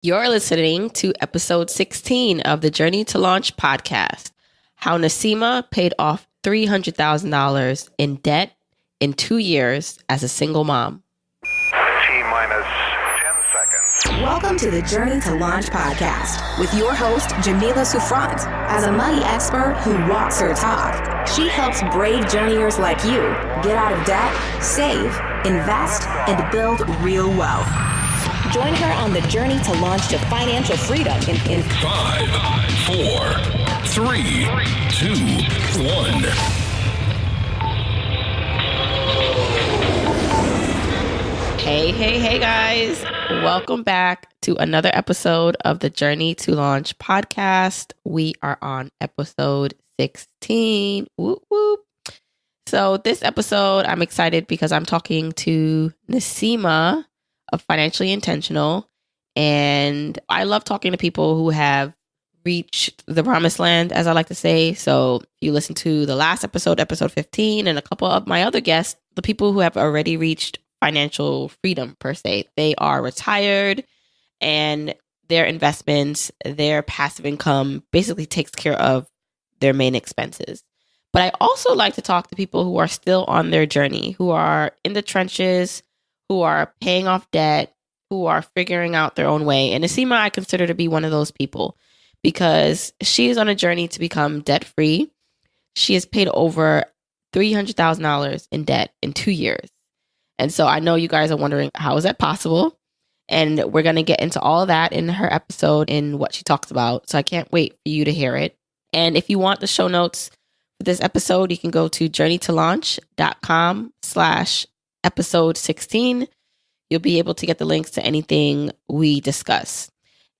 You're listening to episode 16 of the Journey to Launch podcast, how Naseema paid off $300,000 in debt in 2 years as a single mom. T-minus 10 seconds. Welcome to the Journey to Launch podcast with your host, Jamila Souffrant. As a money expert who walks her talk, she helps brave journeyers like you get out of debt, save, invest, and build real wealth. Join her on the journey to launch to financial freedom in 5, 4, 3, 2, 1. Hey, guys. Welcome back to another episode of the Journey to Launch podcast. We are on episode 16. Whoop, whoop. So this episode, I'm excited because I'm talking to Naseema of Financially Intentional. And I love talking to people who have reached the promised land, as I like to say. So if you listen to the last episode, episode 15, and a couple of my other guests, the people who have already reached financial freedom per se, they are retired and their investments, their passive income basically takes care of their main expenses. But I also like to talk to people who are still on their journey, who are in the trenches, who are paying off debt, who are figuring out their own way. And Naseema, I consider to be one of those people because she is on a journey to become debt-free. She has paid over $300,000 in debt in 2 years. And so I know you guys are wondering, how is that possible? And we're going to get into all of that in her episode in what she talks about. So I can't wait for you to hear it. And if you want the show notes for this episode, you can go to journeytolaunch.com/episode 16. You'll be able to get the links to anything we discuss.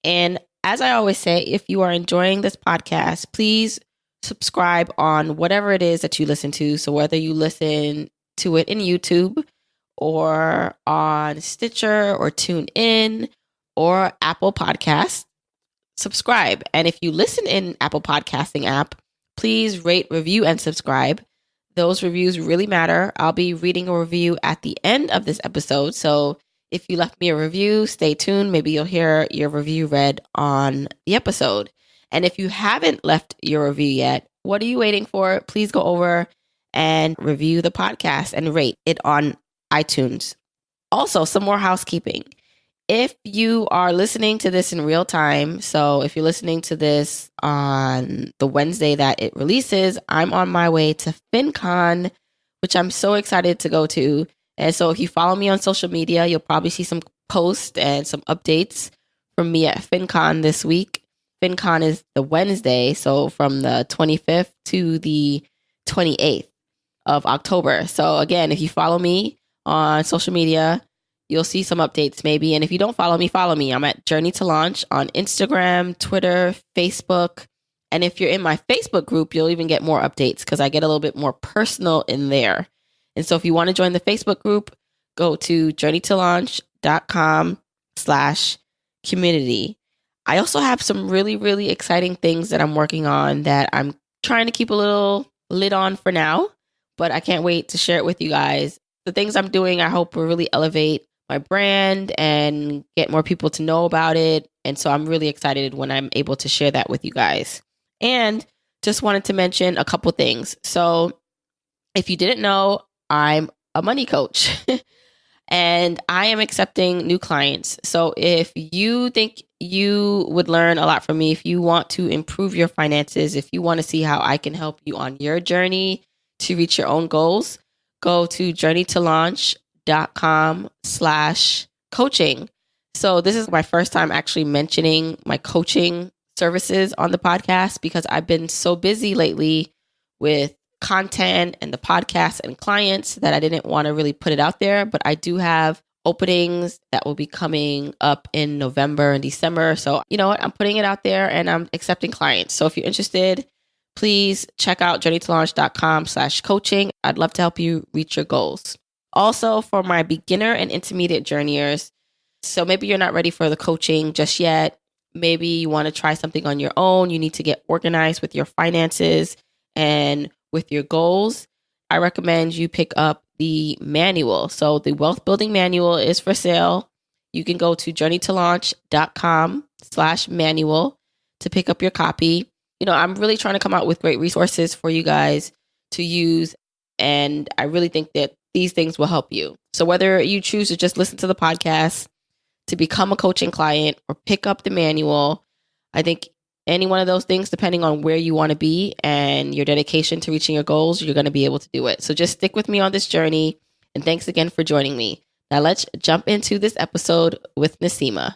And as I always say, if you are enjoying this podcast, please subscribe on whatever it is that you listen to. So whether you listen to it in YouTube or on Stitcher or TuneIn or Apple Podcasts, subscribe. And if you listen in Apple Podcasting app, please rate, review, and subscribe. Those reviews really matter. I'll be reading a review at the end of this episode. So if you left me a review, stay tuned. Maybe you'll hear your review read on the episode. And if you haven't left your review yet, what are you waiting for? Please go over and review the podcast and rate it on iTunes. Also, some more housekeeping. If you are listening to this in real time, so if you're listening to this on the Wednesday that it releases, I'm on my way to FinCon, which I'm so excited to go to. And so if you follow me on social media, you'll probably see some posts and some updates from me at FinCon this week. FinCon is the Wednesday, so from the 25th to the 28th of October. So again, if you follow me on social media, you'll see some updates maybe. And if you don't follow me, follow me. I'm at Journey to Launch on Instagram, Twitter, Facebook. And if you're in my Facebook group, you'll even get more updates because I get a little bit more personal in there. And so if you want to join the Facebook group, go to journeytolaunch.com/community. I also have some really, really exciting things that I'm working on that I'm trying to keep a little lid on for now, but I can't wait to share it with you guys. The things I'm doing, I hope will really elevate my brand and get more people to know about it. And so I'm really excited when I'm able to share that with you guys. And just wanted to mention a couple things. So if you didn't know, I'm a money coach and I am accepting new clients. So if you think you would learn a lot from me, if you want to improve your finances, if you want to see how I can help you on your journey to reach your own goals, go to journeytolaunch.com/coaching. So this is my first time actually mentioning my coaching services on the podcast because I've been so busy lately with content and the podcast and clients that I didn't want to really put it out there. But I do have openings that will be coming up in November and December. So you know what? I'm putting it out there and I'm accepting clients. So if you're interested, please check out journeytolaunch.com/coaching. I'd love to help you reach your goals. Also, for my beginner and intermediate journeyers, so maybe you're not ready for the coaching just yet. Maybe you want to try something on your own. You need to get organized with your finances and with your goals. I recommend you pick up the manual. So the Wealth Building Manual is for sale. you can go to journeytolaunch.com/manual to pick up your copy. I'm really trying to come out with great resources for you guys to use. And I really think that these things will help you. So whether you choose to just listen to the podcast, to become a coaching client, or pick up the manual, I think any one of those things, depending on where you want to be and your dedication to reaching your goals, you're going to be able to do it. So just stick with me on this journey. And thanks again for joining me. Now let's jump into this episode with Naseema.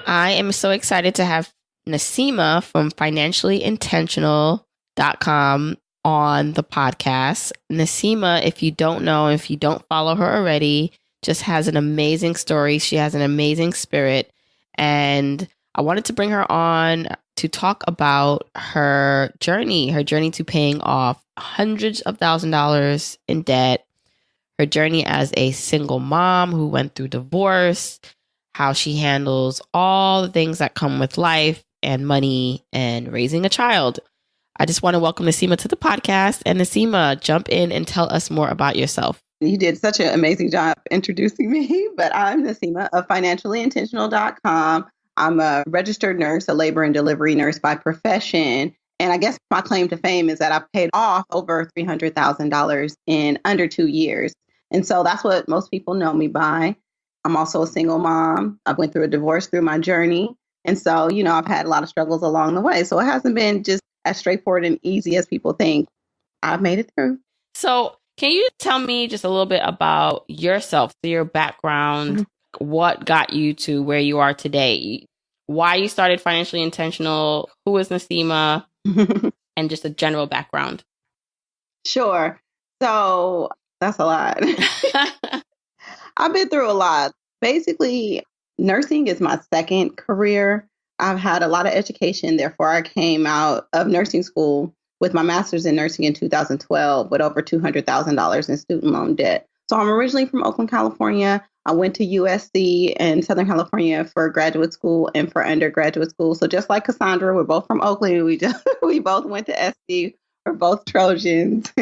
I am so excited to have Naseema from financiallyintentional.com on the podcast. Naseema, if you don't know, if you don't follow her already, just has an amazing story. She has an amazing spirit. And I wanted to bring her on to talk about her journey to paying off hundreds of $1,000s in debt, her journey as a single mom who went through divorce, how she handles all the things that come with life and money and raising a child. I just want to welcome Naseema to the podcast. And Naseema, jump in and tell us more about yourself. You did such an amazing job introducing me, but I'm Naseema of financiallyintentional.com. I'm a registered nurse, a labor and delivery nurse by profession. And I guess my claim to fame is that I've paid off over $300,000 in under 2 years. And so that's what most people know me by. I'm also a single mom. I went through a divorce through my journey. And so, I've had a lot of struggles along the way. So it hasn't been just as straightforward and easy as people think. I've made it through. So can you tell me just a little bit about yourself, your background, what got you to where you are today, why you started Financially Intentional, who is Naseema, and just a general background? Sure. So that's a lot. I've been through a lot. Basically, nursing is my second career. I've had a lot of education. Therefore, I came out of nursing school with my master's in nursing in 2012 with over $200,000 in student loan debt. So I'm originally from Oakland, California. I went to USC in Southern California for graduate school and for undergraduate school. So just like Cassandra, we're both from Oakland. We both went to SC. We're both Trojans.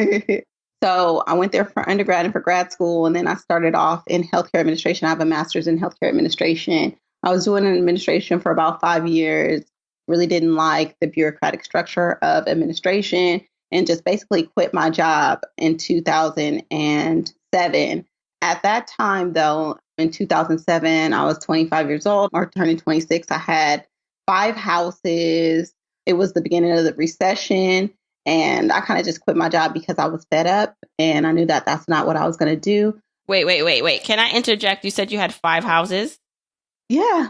So I went there for undergrad and for grad school. And then I started off in healthcare administration. I have a master's in healthcare administration. I was doing administration for about 5 years. Really didn't like the bureaucratic structure of administration and just basically quit my job in 2007. At that time, though, in 2007, I was 25 years old or turning 26. I had 5 houses. It was the beginning of the recession. And I kind of just quit my job because I was fed up and I knew that that's not what I was going to do. Wait. Can I interject? You said you had 5 houses? Yeah.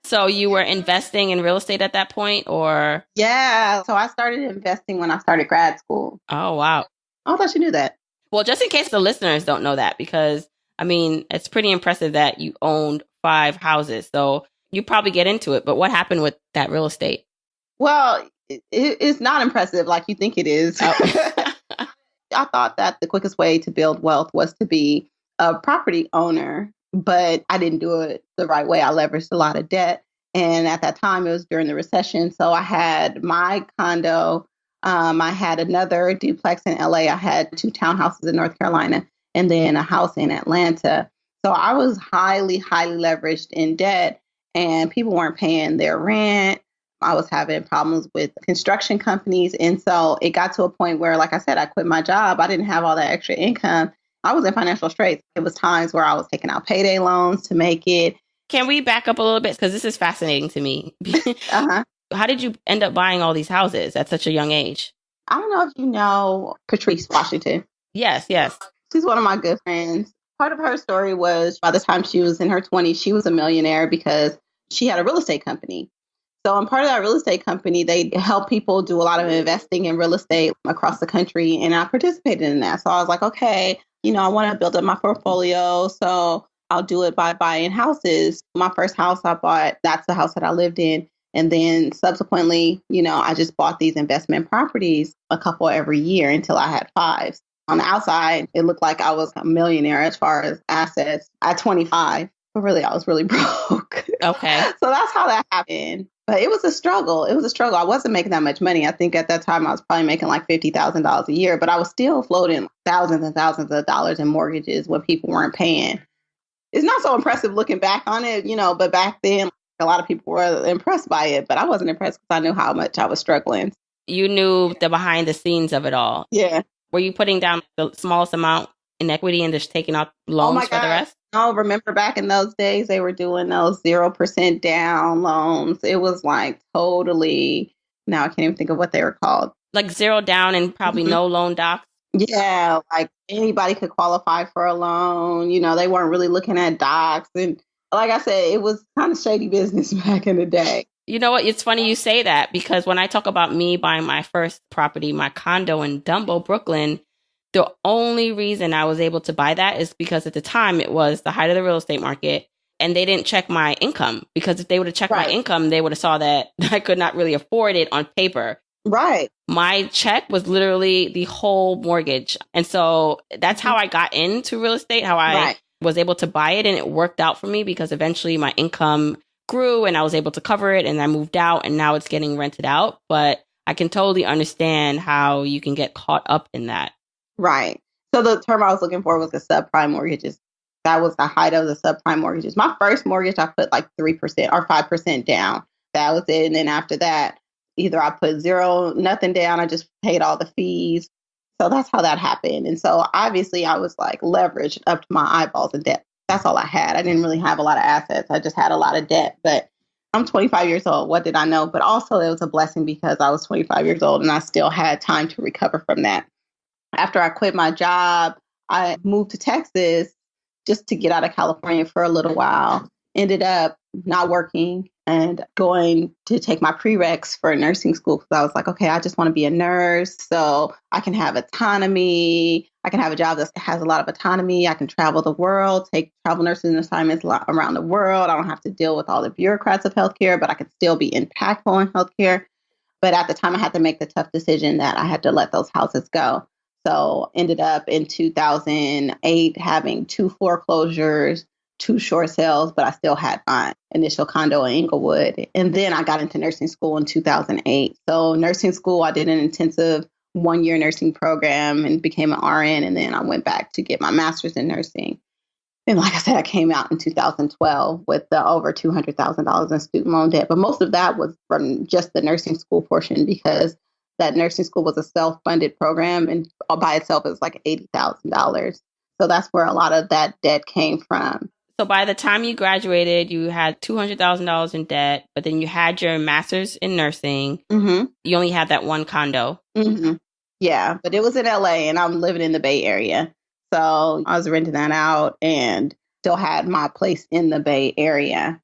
So you were investing in real estate at that point, or? Yeah. So I started investing when I started grad school. Oh, wow. I thought you knew that. Well, just in case the listeners don't know that, because, it's pretty impressive that you owned 5 houses. So you probably get into it. But what happened with that real estate? Well, it's not impressive like you think it is. Oh. I thought that the quickest way to build wealth was to be a property owner, but I didn't do it the right way. I leveraged a lot of debt. And at that time, it was during the recession. So I had my condo. I had another duplex in LA. I had 2 townhouses in North Carolina and then a house in Atlanta. So I was highly leveraged in debt and people weren't paying their rent. I was having problems with construction companies. And so it got to a point where, like I said, I quit my job. I didn't have all that extra income. I was in financial straits. It was times where I was taking out payday loans to make it. Can we back up a little bit? Because this is fascinating to me. How did you end up buying all these houses at such a young age? I don't know if you know Patrice Washington. Yes. She's one of my good friends. Part of her story was by the time she was in her 20s, she was a millionaire because she had a real estate company. So I'm part of that real estate company. They help people do a lot of investing in real estate across the country. And I participated in that. So I was like, okay, I want to build up my portfolio. So I'll do it by buying houses. My first house I bought, that's the house that I lived in. And then subsequently, I just bought these investment properties, a couple every year until I had 5. On the outside, it looked like I was a millionaire as far as assets at 25. But really, I was really broke. Okay. So that's how that happened. But it was a struggle. It was a struggle. I wasn't making that much money. I think at that time I was probably making like $50,000 a year, but I was still floating thousands and thousands of dollars in mortgages when people weren't paying. It's not so impressive looking back on it, but back then a lot of people were impressed by it, but I wasn't impressed because I knew how much I was struggling. You knew the behind the scenes of it all. Yeah. Were you putting down the smallest amount in equity and just taking out loans for the rest? No, remember back in those days, they were doing those 0% down loans. It was like totally, now I can't even think of what they were called. Like zero down and probably no loan docs? Yeah, like anybody could qualify for a loan. They weren't really looking at docs. And like I said, it was kind of shady business back in the day. You know what? It's funny you say that because when I talk about me buying my first property, my condo in Dumbo, Brooklyn, the only reason I was able to buy that is because at the time it was the height of the real estate market and they didn't check my income, because if they would have checked my income, they would have saw that I could not really afford it on paper. Right. My check was literally the whole mortgage. And so that's how I got into real estate, how I was able to buy it. And it worked out for me because eventually my income grew and I was able to cover it and I moved out and now it's getting rented out. But I can totally understand how you can get caught up in that. Right. So the term I was looking for was the subprime mortgages. That was the height of the subprime mortgages. My first mortgage, I put like 3% or 5% down. That was it. And then after that, either I put nothing down. I just paid all the fees. So that's how that happened. And so obviously I was like leveraged up to my eyeballs in debt. That's all I had. I didn't really have a lot of assets. I just had a lot of debt. But I'm 25 years old. What did I know? But also it was a blessing because I was 25 years old and I still had time to recover from that. After I quit my job, I moved to Texas just to get out of California for a little while. Ended up not working and going to take my prereqs for nursing school because I was like, okay, I just want to be a nurse so I can have autonomy. I can have a job that has a lot of autonomy. I can travel the world, take travel nursing assignments around the world. I don't have to deal with all the bureaucrats of healthcare, but I could still be impactful in healthcare. But at the time, I had to make the tough decision that I had to let those houses go. So ended up in 2008 having 2 foreclosures, 2 short sales, but I still had my initial condo in Inglewood. And then I got into nursing school in 2008. So nursing school, I did an intensive 1-year nursing program and became an RN. And then I went back to get my master's in nursing. And like I said, I came out in 2012 with over $200,000 in student loan debt. But most of that was from just the nursing school portion because that nursing school was a self-funded program and all by itself it was like $80,000. So that's where a lot of that debt came from. So by the time you graduated, you had $200,000 in debt, but then you had your master's in nursing. Mm-hmm. You only had that 1 condo. Mm-hmm. Yeah, but it was in LA and I'm living in the Bay Area. So I was renting that out and still had my place in the Bay Area.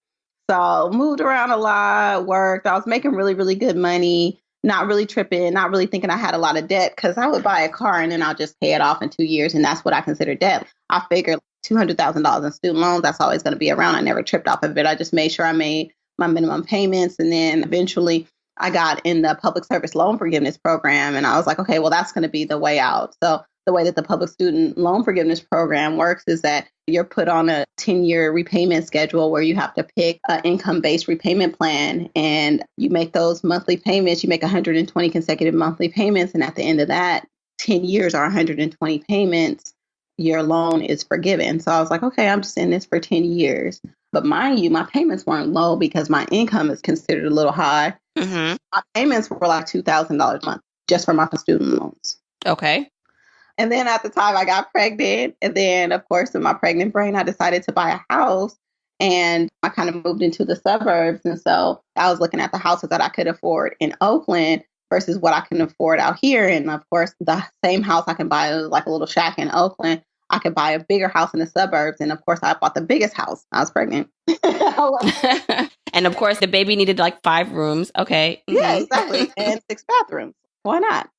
So moved around a lot, worked. I was making really, really good money. Not really tripping, not really thinking I had a lot of debt because I would buy a car and then I'll just pay it off in 2 years. And that's what I consider debt. I figured $200,000 in student loans, that's always going to be around. I never tripped off of it. I just made sure I made my minimum payments. And then eventually I got in the public service loan forgiveness program. And I was like, okay, well, that's going to be the way out. So the way that the public student loan forgiveness program works is that you're put on a 10-year repayment schedule where you have to pick an income-based repayment plan and you make those monthly payments. You make 120 consecutive monthly payments. And at the end of that, 10 years or 120 payments, your loan is forgiven. So I was like, okay, I'm just in this for 10 years. But mind you, my payments weren't low because my income is considered a little high. Mm-hmm. My payments were like $2,000 a month just for my student loans. Okay. And then at the time I got pregnant. And then, of course, in my pregnant brain, I decided to buy a house and I kind of moved into the suburbs. And so I was looking at the houses that I could afford in Oakland versus what I can afford out here. And of course, the same house I can buy like a little shack in Oakland. I could buy a bigger house in the suburbs. And of course, I bought the biggest house. I was pregnant. And of course, the baby needed like 5 rooms. Okay. Mm-hmm. Yeah, exactly. And 6 bathrooms. Why not?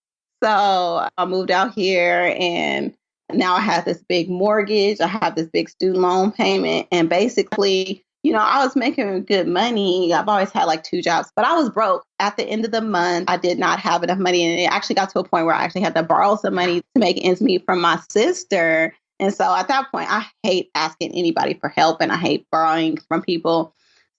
So I moved out here and now I have this big mortgage. I have this big student loan payment. And basically, I was making good money. I've always had like 2 jobs, but I was broke at the end of the month. I did not have enough money. And it actually got to a point where I actually had to borrow some money to make ends meet from my sister. And so at that point, I hate asking anybody for help and I hate borrowing from people.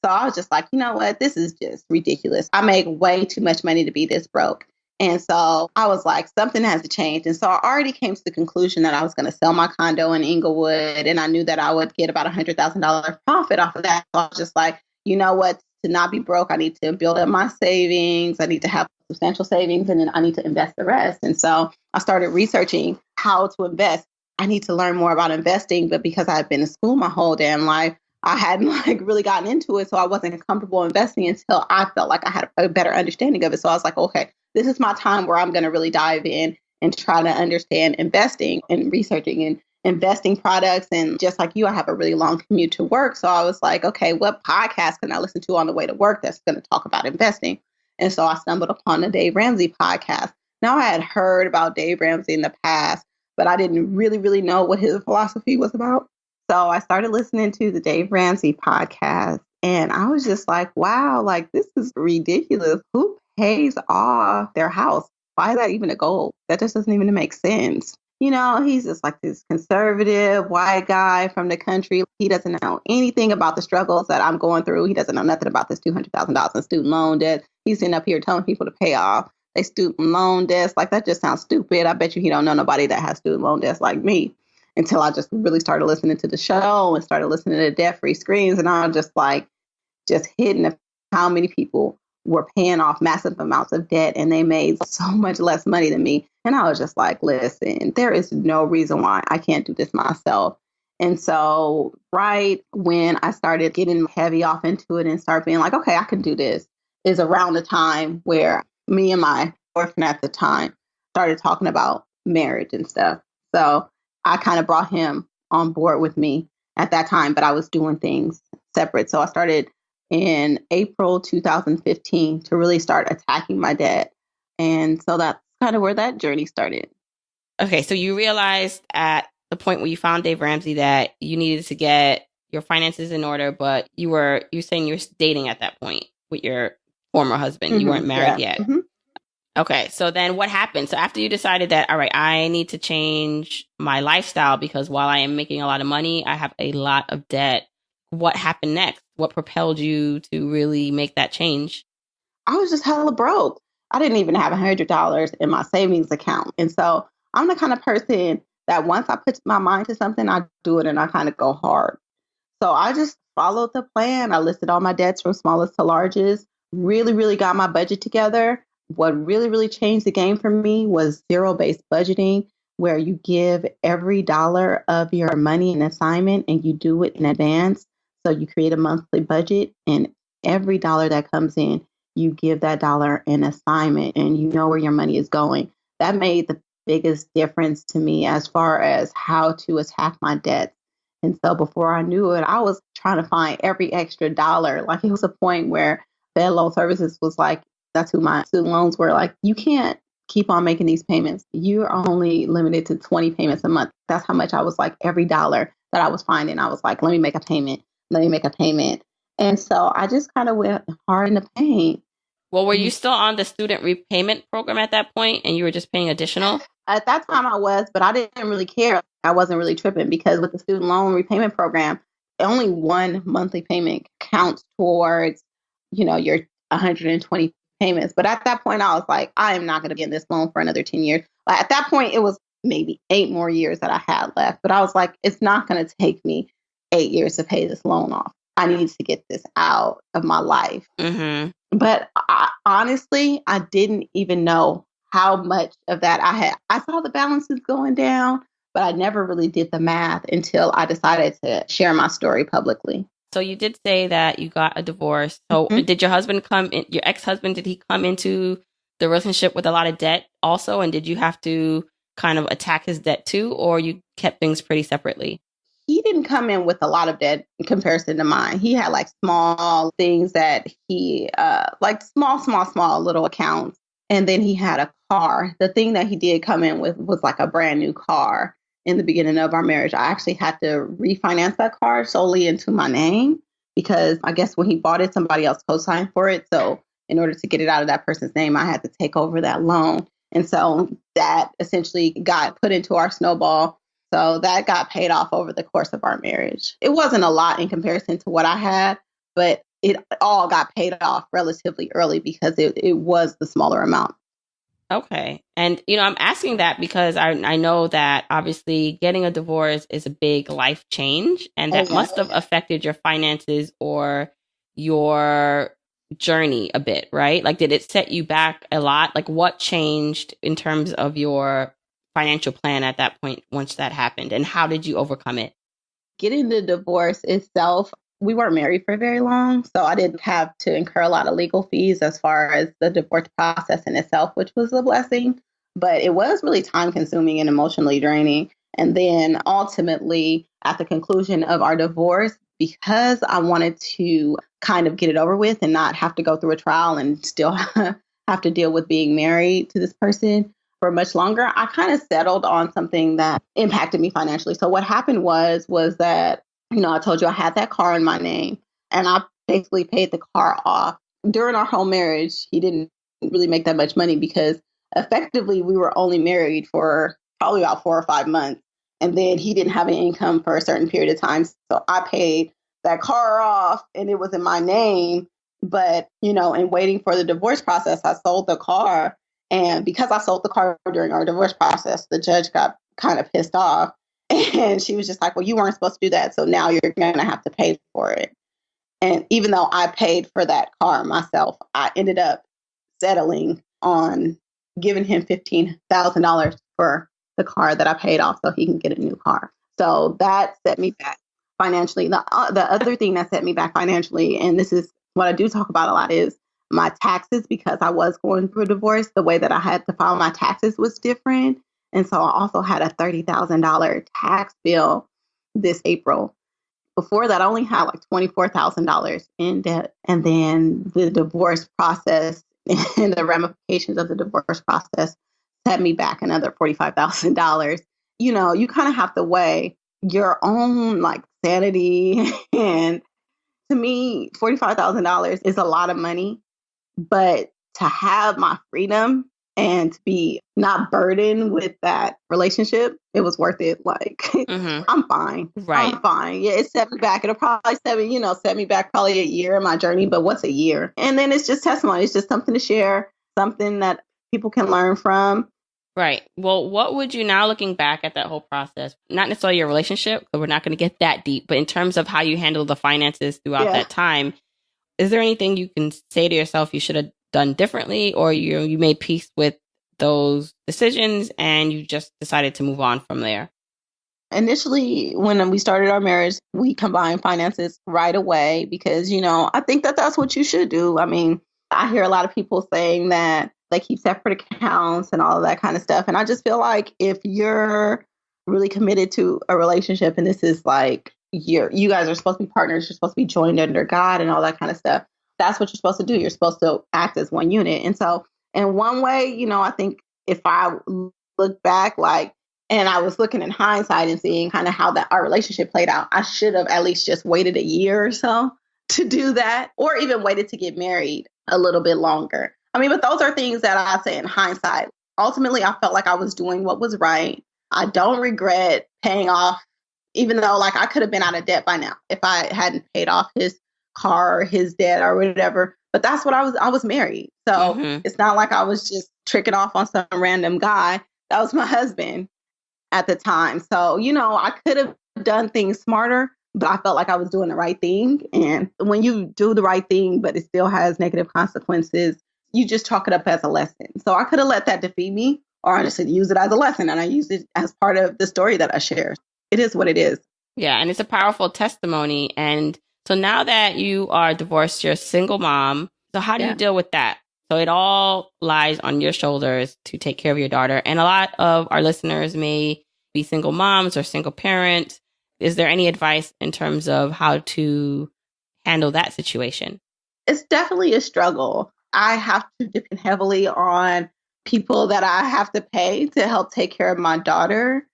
So I was just like, you know what? This is just ridiculous. I make way too much money to be this broke. And so I was like, something has to change. And so I already came to the conclusion that I was going to sell my condo in Inglewood. And I knew that I would get about $100,000 profit off of that. So I was just like, you know what? To not be broke, I need to build up my savings. I need to have substantial savings, and then I need to invest the rest. And so I started researching how to invest. I need to learn more about investing, but because I've been in school my whole damn life, I hadn't really gotten into it. So I wasn't comfortable investing until I felt like I had a better understanding of it. So I was like, okay, this is my time where I'm going to really dive in and try to understand investing and researching and investing products. And just like you, I have a really long commute to work. So I was like, okay, what podcast can I listen to on the way to work that's going to talk about investing? And so I stumbled upon the Dave Ramsey podcast. Now I had heard about Dave Ramsey in the past, but I didn't really know what his philosophy was about. So I started listening to the Dave Ramsey podcast, and I was just like, wow, like this is ridiculous. Who pays off their house? Why is that even a goal? That just doesn't even make sense. You know, he's just like this conservative white guy from the country. He doesn't know anything about the struggles that I'm going through. He doesn't know nothing about this $200,000 in student loan debt. He's sitting up here telling people to pay off their student loan debts. Like, that just sounds stupid. I bet you he don't know nobody that has student loan debts like me. Until I just really started listening to the show and started listening to Debt-Free Screens. And I was just like, just hitting how many people were paying off massive amounts of debt and they made so much less money than me. And I was just like, listen, there is no reason why I can't do this myself. And so right when I started getting heavy off into it and start being like, okay, I can do this, is around the time where me and my boyfriend at the time started talking about marriage and stuff. So I kind of brought him on board with me at that time, but I was doing things separate. So I started in April 2015 to really start attacking my debt. And so that's kind of where that journey started. Okay, so you realized at the point where you found Dave Ramsey that you needed to get your finances in order, but you're saying you're dating at that point with your former husband. Mm-hmm, you weren't married yet. Mm-hmm. Okay, so then what happened? So after you decided that, all right, I need to change my lifestyle because while I am making a lot of money, I have a lot of debt. What happened next? What propelled you to really make that change? I was just hella broke. I didn't even have $100 in my savings account. And so I'm the kind of person that once I put my mind to something, I do it and I kind of go hard. So I just followed the plan. I listed all my debts from smallest to largest, really got my budget together. What really changed the game for me was zero-based budgeting, where you give every dollar of your money an assignment and you do it in advance. So you create a monthly budget, and every dollar that comes in, you give that dollar an assignment and you know where your money is going. That made the biggest difference to me as far as how to attack my debts. And so before I knew it, I was trying to find every extra dollar. Like, it was a point where Fed Loan Services was like, that's who my student loans were, like, you can't keep on making these payments. You're only limited to 20 payments a month. That's how much I was like, every dollar that I was finding, I was like, let me make a payment. And so I just kind of went hard in the paint. Well, were you still on the student repayment program at that point and you were just paying additional? At that time I was, but I didn't really care. I wasn't really tripping because with the student loan repayment program, only one monthly payment counts towards, your 120 payments. But at that point, I was like, I am not going to be in this loan for another 10 years. Like, at that point, it was maybe 8 more years that I had left. But I was like, it's not going to take me 8 years to pay this loan off. I need to get this out of my life. Mm-hmm. But honestly, I didn't even know how much of that I had. I saw the balances going down, but I never really did the math until I decided to share my story publicly. So you did say that you got a divorce. So did your husband your ex-husband, did he come into the relationship with a lot of debt also? And did you have to kind of attack his debt too, or you kept things pretty separately? He didn't come in with a lot of debt in comparison to mine. He had like small things that he, like small little accounts. And then he had a car. The thing that he did come in with was like a brand new car. In the beginning of our marriage, I actually had to refinance that car solely into my name because I guess when he bought it, somebody else co-signed for it. So in order to get it out of that person's name, I had to take over that loan. And so that essentially got put into our snowball. So that got paid off over the course of our marriage. It wasn't a lot in comparison to what I had, but it all got paid off relatively early because it was the smaller amount. Okay. And, I'm asking that because I know that obviously getting a divorce is a big life change, and that must have affected your finances or your journey a bit, right? Like, did it set you back a lot? Like, what changed in terms of your financial plan at that point once that happened, and how did you overcome it? Getting the divorce itself, we weren't married for very long, so I didn't have to incur a lot of legal fees as far as the divorce process in itself, which was a blessing. But it was really time consuming and emotionally draining. And then ultimately, at the conclusion of our divorce, because I wanted to kind of get it over with and not have to go through a trial and still have to deal with being married to this person for much longer, I kind of settled on something that impacted me financially. So what happened was that, I told you I had that car in my name, and I basically paid the car off. During our whole marriage, he didn't really make that much money because effectively we were only married for probably about 4 or 5 months. And then he didn't have an income for a certain period of time. So I paid that car off and it was in my name. But, in waiting for the divorce process, I sold the car. And because I sold the car during our divorce process, the judge got kind of pissed off. And she was just like, well, you weren't supposed to do that. So now you're going to have to pay for it. And even though I paid for that car myself, I ended up settling on giving him $15,000 for the car that I paid off so he can get a new car. So that set me back financially. The other thing that set me back financially, and this is what I do talk about a lot, is my taxes, because I was going through a divorce. The way that I had to file my taxes was different. And so I also had a $30,000 tax bill this April. Before that, I only had like $24,000 in debt. And then the divorce process and the ramifications of the divorce process set me back another $45,000. You kind of have to weigh your own like sanity. And to me, $45,000 is a lot of money. But to have my freedom and to be not burdened with that relationship, it was worth it. Like, I'm fine. Right. I'm fine. Yeah, it set me back. It'll probably set me back probably a year in my journey, but what's a year? And then it's just testimony. It's just something to share, something that people can learn from. Right. Well, what would you, now looking back at that whole process, not necessarily your relationship, because we're not going to get that deep, but in terms of how you handle the finances throughout that time, is there anything you can say to yourself you should have done differently, or you made peace with those decisions and you just decided to move on from there? Initially, when we started our marriage, we combined finances right away because, I think that that's what you should do. I mean, I hear a lot of people saying that they keep separate accounts and all of that kind of stuff. And I just feel like if you're really committed to a relationship and this is like, you guys are supposed to be partners, you're supposed to be joined under God and all that kind of stuff, that's what you're supposed to do. You're supposed to act as one unit. And so in one way, I think if I look back, and I was looking in hindsight and seeing kind of how our relationship played out, I should have at least just waited a year or so to do that, or even waited to get married a little bit longer. I mean, but those are things that I say in hindsight. Ultimately, I felt like I was doing what was right. I don't regret paying off, even though I could have been out of debt by now if I hadn't paid off his car or his debt or whatever. But that's what I was married. So It's not like I was just tricking off on some random guy. That was my husband at the time. So, I could have done things smarter, but I felt like I was doing the right thing. And when you do the right thing, but it still has negative consequences, you just chalk it up as a lesson. So I could have let that defeat me, or I just use it as a lesson. And I use it as part of the story that I share. It is what it is. Yeah. And it's a powerful testimony. And so now that you are divorced, you're a single mom. So how do you deal with that? So it all lies on your shoulders to take care of your daughter. And a lot of our listeners may be single moms or single parents. Is there any advice in terms of how to handle that situation? It's definitely a struggle. I have to depend heavily on people that I have to pay to help take care of my daughter.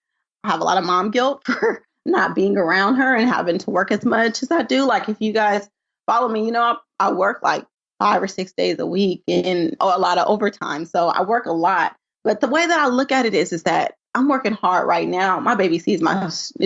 I have a lot of mom guilt for not being around her and having to work as much as I do. Like, if you guys follow me, I work 5 or 6 days a week and a lot of overtime. So I work a lot. But the way that I look at it is that I'm working hard right now. My baby sees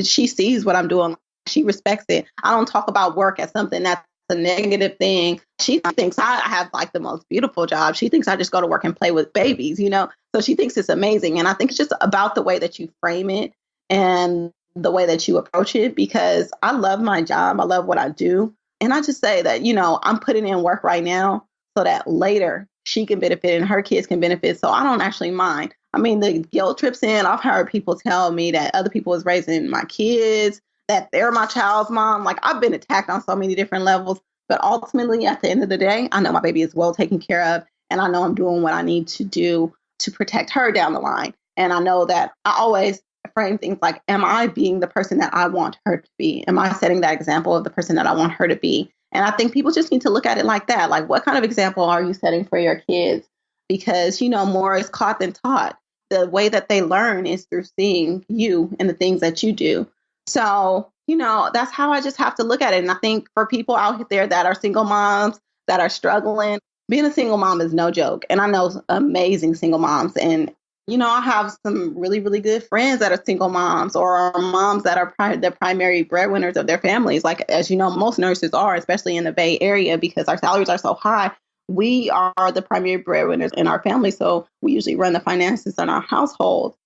she sees what I'm doing. She respects it. I don't talk about work as something that's a negative thing. She thinks I have like the most beautiful job. She thinks I just go to work and play with babies, you know? So she thinks it's amazing. And I think it's just about the way that you frame it and the way that you approach it, because I love my job. I love what I do. And I just say that, you know, I'm putting in work right now so that later she can benefit and her kids can benefit. So I don't actually mind. I mean, the guilt trips in. I've heard people tell me that other people is raising my kids, that they're my child's mom. Like, I've been attacked on so many different levels. But ultimately, at the end of the day, I know my baby is well taken care of. And I know I'm doing what I need to do to protect her down the line. And I know that I always frame things like, am I being the person that I want her to be? Am I setting that example of the person that I want her to be? And I think people just need to look at it like that. Like, what kind of example are you setting for your kids? Because, you know, more is caught than taught. The way that they learn is through seeing you and the things that you do. So, you know, that's how I just have to look at it. And I think for people out there that are single moms, that are struggling, being a single mom is no joke. And I know amazing single moms. And, you know, I have some really, really good friends that are single moms or are moms that are the primary breadwinners of their families. Like, as you know, most nurses are, especially in the Bay Area, because our salaries are so high. We are the primary breadwinners in our family. So we usually run the finances in our household.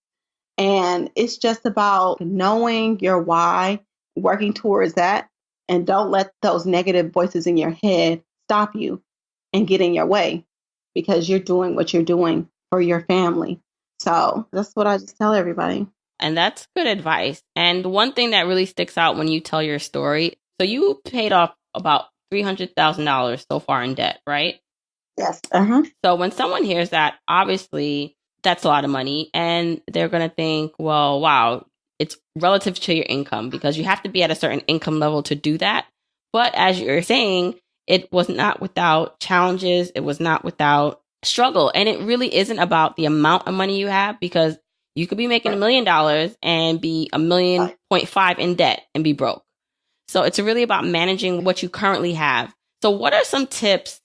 And it's just about knowing your why, working towards that, and don't let those negative voices in your head stop you and get in your way, because you're doing what you're doing for your family. So that's what I just tell everybody. And that's good advice. And one thing that really sticks out when you tell your story, so you paid off about $300,000 so far in debt, right? Yes. So when someone hears that, obviously that's a lot of money, and they're going to think, well, wow, it's relative to your income, because you have to be at a certain income level to do that. But as you're saying, it was not without challenges. It was not without struggle. And it really isn't about the amount of money you have, because you could be making $1 million and be $1.5 million in debt and be broke. So it's really about managing what you currently have. So what are some tips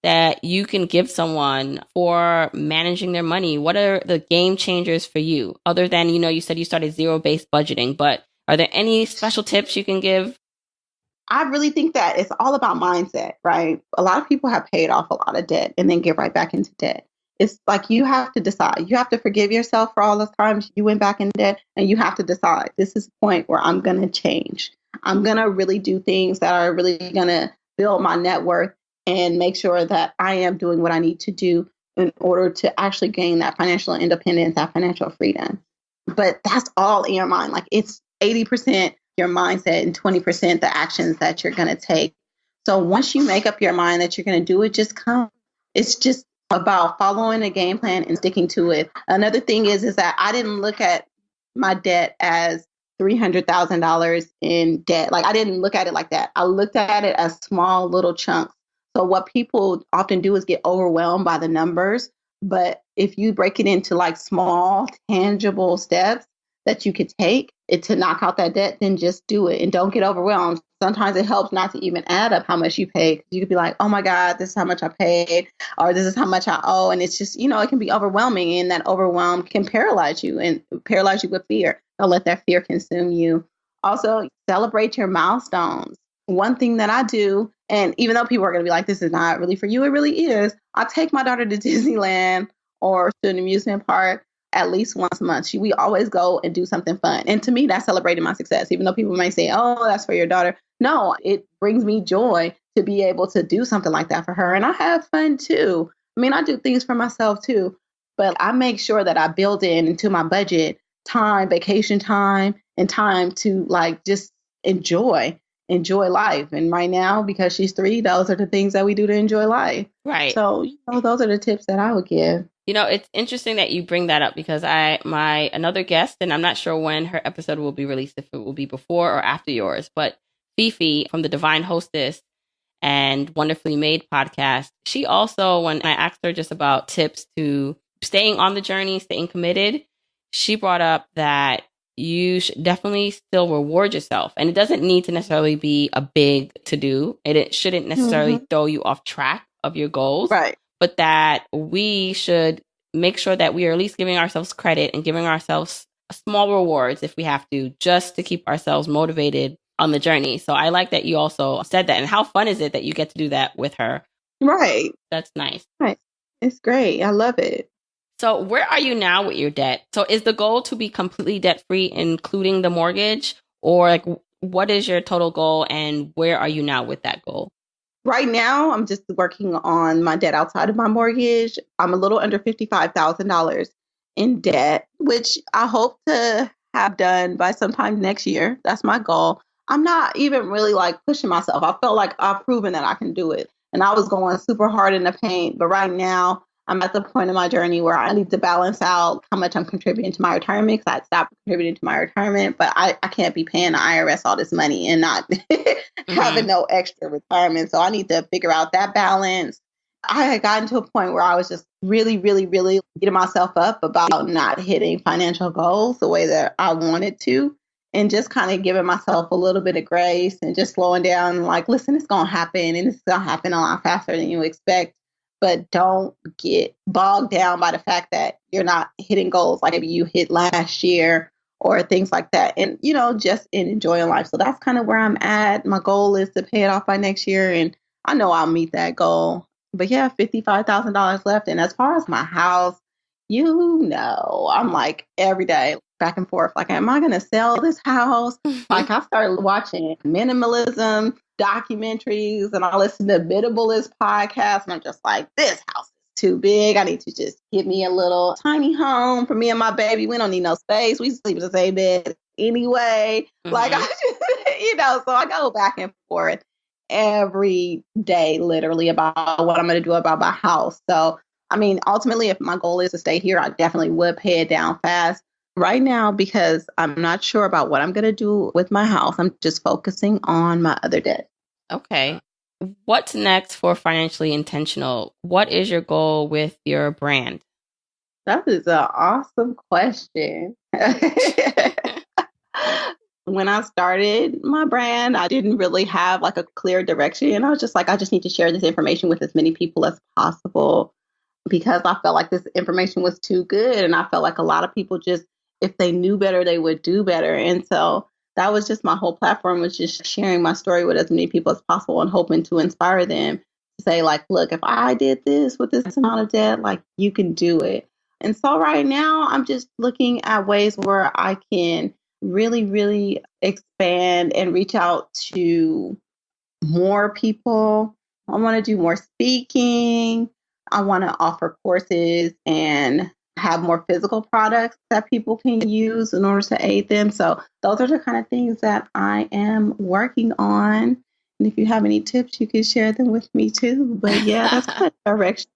that you can give someone for managing their money? What are the game changers for you, other than, you know, you said you started zero-based budgeting, but are there any special tips you can give? I really think that it's all about mindset, right? A lot of people have paid off a lot of debt and then get right back into debt. It's like, you have to decide. You have to forgive yourself for all those times you went back in debt, and you have to decide, this is the point where I'm going to change. I'm going to really do things that are really going to build my net worth and make sure that I am doing what I need to do in order to actually gain that financial independence, that financial freedom. But that's all in your mind. Like, it's 80% your mindset and 20% the actions that you're going to take. So once you make up your mind that you're going to do it, just come. It's just about following a game plan and sticking to it. Another thing is that I didn't look at my debt as $300,000 in debt. Like, I didn't look at it like that. I looked at it as small little chunks. So what people often do is get overwhelmed by the numbers. But if you break it into like small, tangible steps that you could take it to knock out that debt, then just do it and don't get overwhelmed. Sometimes it helps not to even add up how much you paid. You could be like, oh my God, this is how much I paid, or this is how much I owe. And it's just, you know, it can be overwhelming, and that overwhelm can paralyze you with fear. Don't let that fear consume you. Also, celebrate your milestones. One thing that I do, and even though people are going to be like, this is not really for you, it really is. I take my daughter to Disneyland or to an amusement park at least once a month. We always go and do something fun. And to me, that's celebrating my success. Even though people may say, oh, that's for your daughter. No, it brings me joy to be able to do something like that for her. And I have fun too. I mean, I do things for myself too, but I make sure that I build into my budget time, vacation time, and time to like just enjoy life. And right now, because she's 3, those are the things that we do to enjoy life. Right. So, you know, those are the tips that I would give. You know, it's interesting that you bring that up, because my another guest, and I'm not sure when her episode will be released, if it will be before or after yours, but Fifi from the Divine Hostess and Wonderfully Made podcast, she also, when I asked her just about tips to staying on the journey, staying committed, she brought up that you should definitely still reward yourself. And it doesn't need to necessarily be a big to do. It shouldn't necessarily throw you off track of your goals. Right. But that we should make sure that we are at least giving ourselves credit and giving ourselves small rewards if we have to, just to keep ourselves motivated on the journey. So I like that you also said that. And how fun is it that you get to do that with her? Right. That's nice. Right. It's great. I love it. So where are you now with your debt? So is the goal to be completely debt free, including the mortgage? Or like, what is your total goal and where are you now with that goal? Right now, I'm just working on my debt outside of my mortgage. I'm a little under $55,000 in debt, which I hope to have done by sometime next year. That's my goal. I'm not even really like pushing myself. I felt like I've proven that I can do it. And I was going super hard in the paint. But right now, I'm at the point in my journey where I need to balance out how much I'm contributing to my retirement because I stopped contributing to my retirement. But I can't be paying the IRS all this money and not having no extra retirement. So I need to figure out that balance. I had gotten to a point where I was just really, really, really beating myself up about not hitting financial goals the way that I wanted to. And just kind of giving myself a little bit of grace and just slowing down, like, listen, it's going to happen and it's going to happen a lot faster than you expect. But don't get bogged down by the fact that you're not hitting goals like maybe you hit last year or things like that. And, you know, just enjoying life. So that's kind of where I'm at. My goal is to pay it off by next year. And I know I'll meet that goal. But yeah, $55,000 left. And as far as my house, you know, I'm like every day back and forth. Like, am I going to sell this house? Like, I started watching minimalism documentaries and I listen to Biddableist podcasts. And I'm just like, this house is too big. I need to just give me a little tiny home for me and my baby. We don't need no space. We sleep in the same bed anyway. Like, I just, you know, so I go back and forth every day, literally, about what I'm going to do about my house. So, I mean, ultimately, if my goal is to stay here, I definitely would pay it down fast. Right now, because I'm not sure about what I'm going to do with my house, I'm just focusing on my other debt. Okay. What's next for Financially Intentional? What is your goal with your brand? That is an awesome question. When I started my brand, I didn't really have like a clear direction. I was just like, I just need to share this information with as many people as possible because I felt like this information was too good. And I felt like a lot of people just, if they knew better, they would do better. And so that was just my whole platform, was just sharing my story with as many people as possible and hoping to inspire them to say, like, look, if I did this with this amount of debt, like, you can do it. And so right now I'm just looking at ways where I can really, really expand and reach out to more people. I want to do more speaking. I want to offer courses and have more physical products that people can use in order to aid them. So those are the kind of things that I am working on. And if you have any tips, you can share them with me too. But yeah, that's kind of direction.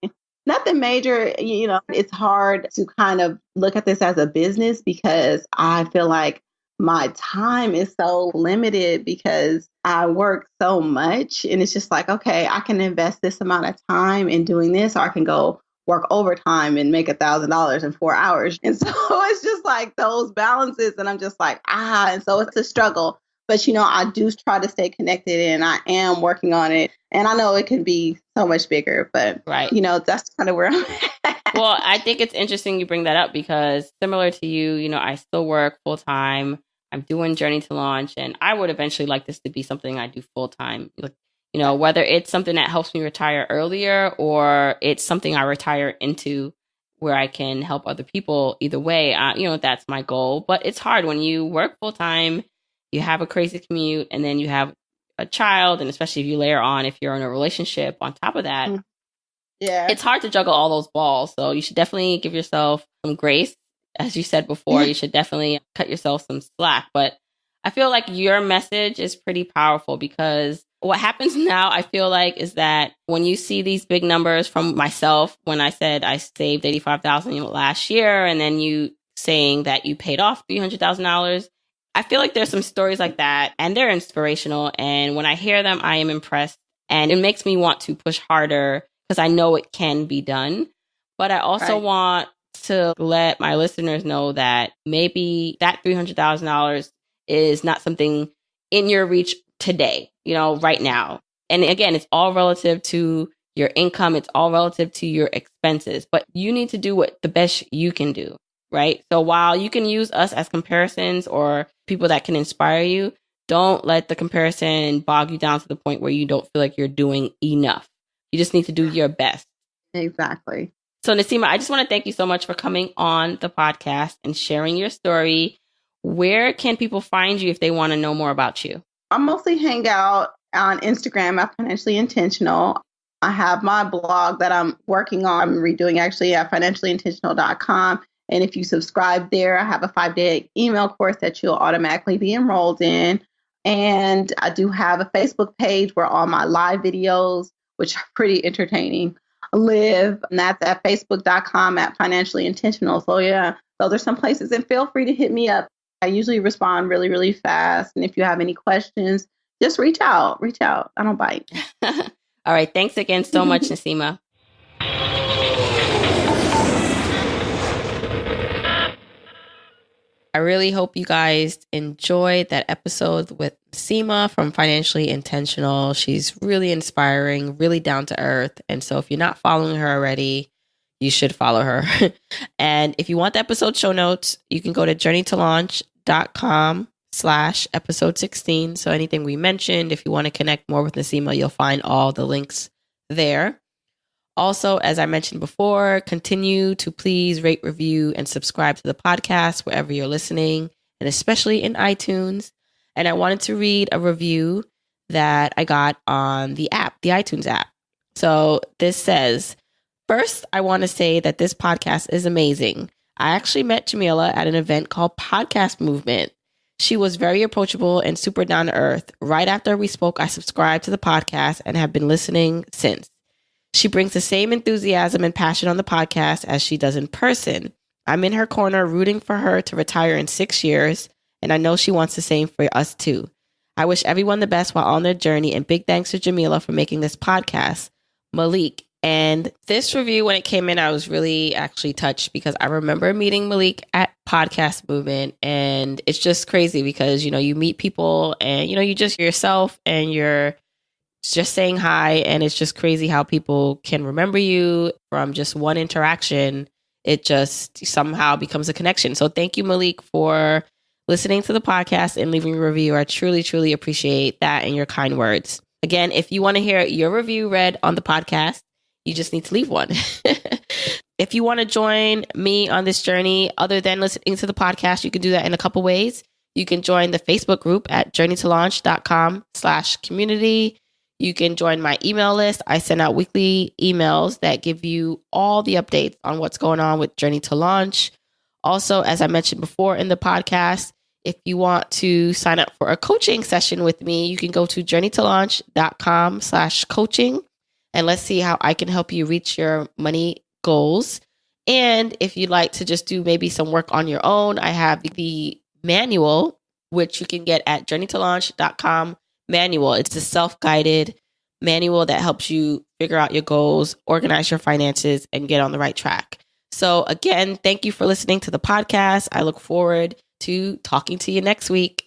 Nothing major, you know, it's hard to kind of look at this as a business because I feel like my time is so limited because I work so much. And it's just like, okay, I can invest this amount of time in doing this, or I can go work overtime and make $1,000 in 4 hours. And so it's just like those balances. And I'm just like, and so it's a struggle. But, you know, I do try to stay connected and I am working on it. And I know it can be so much bigger, but, you know, that's kind of where I'm at. Well, I think it's interesting you bring that up because similar to you, you know, I still work full time. I'm doing Journey to Launch, and I would eventually like this to be something I do full time. Like, you know, whether it's something that helps me retire earlier or it's something I retire into where I can help other people. Either way, you know, that's my goal. But it's hard when you work full time, you have a crazy commute, and then you have a child, and especially if you layer on if you're in a relationship on top of that. Yeah, it's hard to juggle all those balls. So you should definitely give yourself some grace. As you said before, you should definitely cut yourself some slack. But I feel like your message is pretty powerful because what happens now, I feel like, is that when you see these big numbers from myself, when I said I saved $85,000 last year, and then you saying that you paid off $300,000, I feel like there's some stories like that and they're inspirational. And when I hear them, I am impressed, and it makes me want to push harder because I know it can be done. But I also want to let my listeners know that maybe that $300,000 is not something in your reach today, you know, right now. And again, it's all relative to your income. It's all relative to your expenses, but you need to do what the best you can do, right? So while you can use us as comparisons or people that can inspire you, Don't let the comparison bog you down to the point where you don't feel like you're doing enough. You just need to do your best. Exactly. So Naseema, I just want to thank you so much for coming on the podcast and sharing your story. Where can people find you if they want to know more about you? I mostly hang out on Instagram at Financially Intentional. I have my blog that I'm working on. I'm redoing actually at financiallyintentional.com. And if you subscribe there, I have a 5-day email course that you'll automatically be enrolled in. And I do have a Facebook page where all my live videos, which are pretty entertaining, live. And that's at facebook.com at Financially Intentional. So yeah, those are some places. And feel free to hit me up. I usually respond really, really fast. And if you have any questions, just reach out. Reach out. I don't bite. All right. Thanks again so much, Naseema. I really hope you guys enjoyed that episode with Naseema from Financially Intentional. She's really inspiring, really down to earth. And so if you're not following her already, you should follow her. And if you want the episode show notes, you can go to journeytolaunch.com/episode 16. So anything we mentioned, if you want to connect more with Naseema, you'll find all the links there. Also, as I mentioned before, continue to please rate, review, and subscribe to the podcast wherever you're listening, and especially in iTunes. And I wanted to read a review that I got on the app, the iTunes app. So this says, first, I want to say that this podcast is amazing. I actually met Jamila at an event called Podcast Movement. She was very approachable and super down to earth. Right after we spoke, I subscribed to the podcast and have been listening since. She brings the same enthusiasm and passion on the podcast as she does in person. I'm in her corner rooting for her to retire in 6 years, and I know she wants the same for us too. I wish everyone the best while on their journey, and big thanks to Jamila for making this podcast. Malik. And this review, when it came in, I was really actually touched because I remember meeting Malik at Podcast Movement, and it's just crazy because, you meet people and, you just yourself and you're just saying hi, and it's just crazy how people can remember you from just one interaction. It just somehow becomes a connection. So thank you, Malik, for listening to the podcast and leaving a review. I truly, truly appreciate that and your kind words. Again, if you want to hear your review read on the podcast, you just need to leave one. If you want to join me on this journey, other than listening to the podcast, you can do that in a couple ways. You can join the Facebook group at journeytolaunch.com/community. You can join my email list. I send out weekly emails that give you all the updates on what's going on with Journey to Launch. Also, as I mentioned before in the podcast, if you want to sign up for a coaching session with me, you can go to journeytolaunch.com/coaching. And let's see how I can help you reach your money goals. And if you'd like to just do maybe some work on your own, I have the manual, which you can get at journeytolaunch.com. manual. It's a self-guided manual that helps you figure out your goals, organize your finances, and get on the right track. So again, thank you for listening to the podcast. I look forward to talking to you next week.